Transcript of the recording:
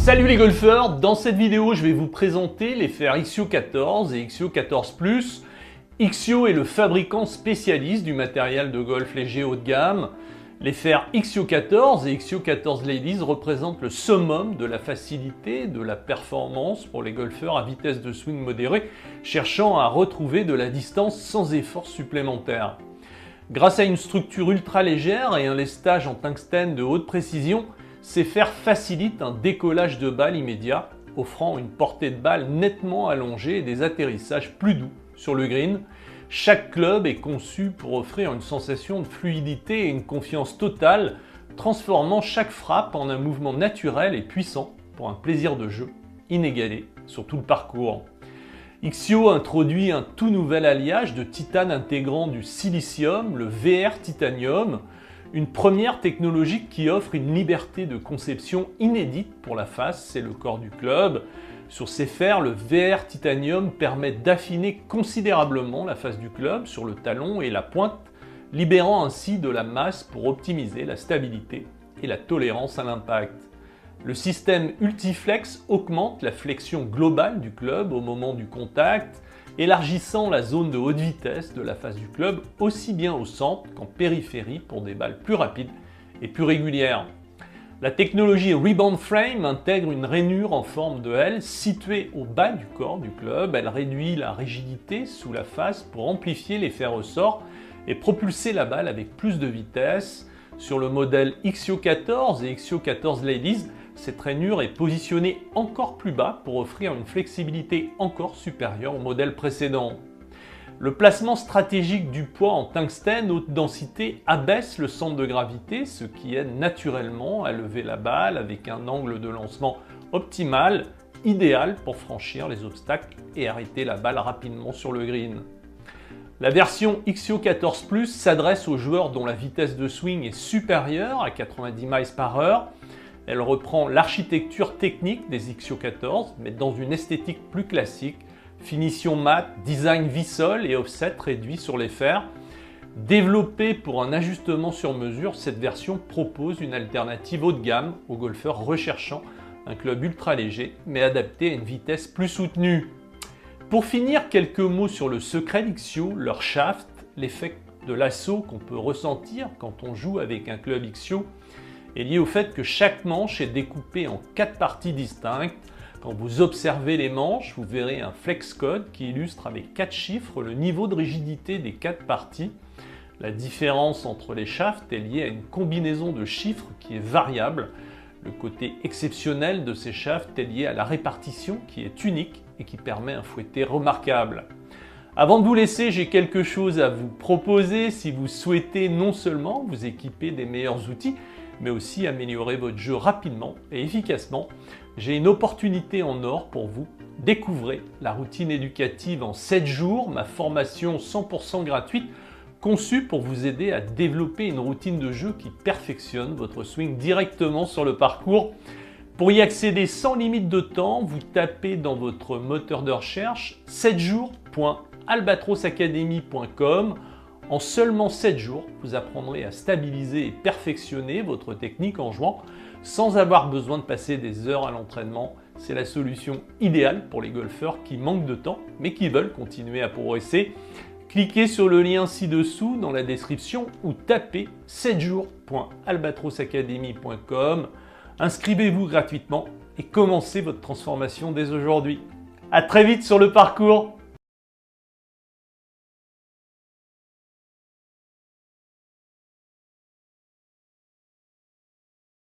Salut les golfeurs, dans cette vidéo je vais vous présenter les fers Ixio 14 et Ixio 14 Plus. Ixio est le fabricant spécialiste du matériel de golf léger haut de gamme. Les fers Ixio 14 et Ixio 14 Ladies représentent le summum de la facilité et de la performance pour les golfeurs à vitesse de swing modérée cherchant à retrouver de la distance sans effort supplémentaire. Grâce à une structure ultra légère et un lestage en tungstène de haute précision, ces fers facilitent un décollage de balle immédiat, offrant une portée de balle nettement allongée et des atterrissages plus doux sur le green. Chaque club est conçu pour offrir une sensation de fluidité et une confiance totale, transformant chaque frappe en un mouvement naturel et puissant pour un plaisir de jeu inégalé sur tout le parcours. Ixio introduit un tout nouvel alliage de titane intégrant du silicium, le VR Titanium, une première technologie qui offre une liberté de conception inédite pour la face et le corps du club. Sur ces fers, le VR Titanium permet d'affiner considérablement la face du club sur le talon et la pointe, libérant ainsi de la masse pour optimiser la stabilité et la tolérance à l'impact. Le système Ultiflex augmente la flexion globale du club au moment du contact, élargissant la zone de haute vitesse de la face du club aussi bien au centre qu'en périphérie pour des balles plus rapides et plus régulières. La technologie Rebound Frame intègre une rainure en forme de L située au bas du corps du club. Elle réduit la rigidité sous la face pour amplifier l'effet ressort et propulser la balle avec plus de vitesse. Sur le modèle Ixio 14 et Ixio 14 Ladies, cette rainure est positionnée encore plus bas pour offrir une flexibilité encore supérieure au modèle précédent. Le placement stratégique du poids en tungstène haute densité abaisse le centre de gravité, ce qui aide naturellement à lever la balle avec un angle de lancement optimal, idéal pour franchir les obstacles et arrêter la balle rapidement sur le green. La version Ixio 14 Plus s'adresse aux joueurs dont la vitesse de swing est supérieure à 90 miles par heure. Elle reprend l'architecture technique des Ixio 14, mais dans une esthétique plus classique, finition mat, design V-sol et offset réduit sur les fers. Développée pour un ajustement sur mesure, cette version propose une alternative haut de gamme aux golfeurs recherchant un club ultra léger, mais adapté à une vitesse plus soutenue. Pour finir, quelques mots sur le secret d'Ixio, leur shaft, l'effet de l'assaut qu'on peut ressentir quand on joue avec un club Ixio est lié au fait que chaque manche est découpée en 4 parties distinctes. Quand vous observez les manches, vous verrez un flex code qui illustre avec 4 chiffres le niveau de rigidité des 4 parties. La différence entre les shafts est liée à une combinaison de chiffres qui est variable. Le côté exceptionnel de ces shafts est lié à la répartition qui est unique et qui permet un fouetté remarquable. Avant de vous laisser, j'ai quelque chose à vous proposer si vous souhaitez non seulement vous équiper des meilleurs outils, mais aussi améliorer votre jeu rapidement et efficacement. J'ai une opportunité en or pour vous. Découvrez la routine éducative en 7 jours, ma formation 100% gratuite, conçue pour vous aider à développer une routine de jeu qui perfectionne votre swing directement sur le parcours. Pour y accéder sans limite de temps, vous tapez dans votre moteur de recherche 7jours.albatrosacademy.com. En seulement 7 jours, vous apprendrez à stabiliser et perfectionner votre technique en jouant sans avoir besoin de passer des heures à l'entraînement. C'est la solution idéale pour les golfeurs qui manquent de temps mais qui veulent continuer à progresser. Cliquez sur le lien ci-dessous dans la description ou tapez 7jours.albatrosacademy.com. Inscrivez-vous gratuitement et commencez votre transformation dès aujourd'hui. À très vite sur le parcours!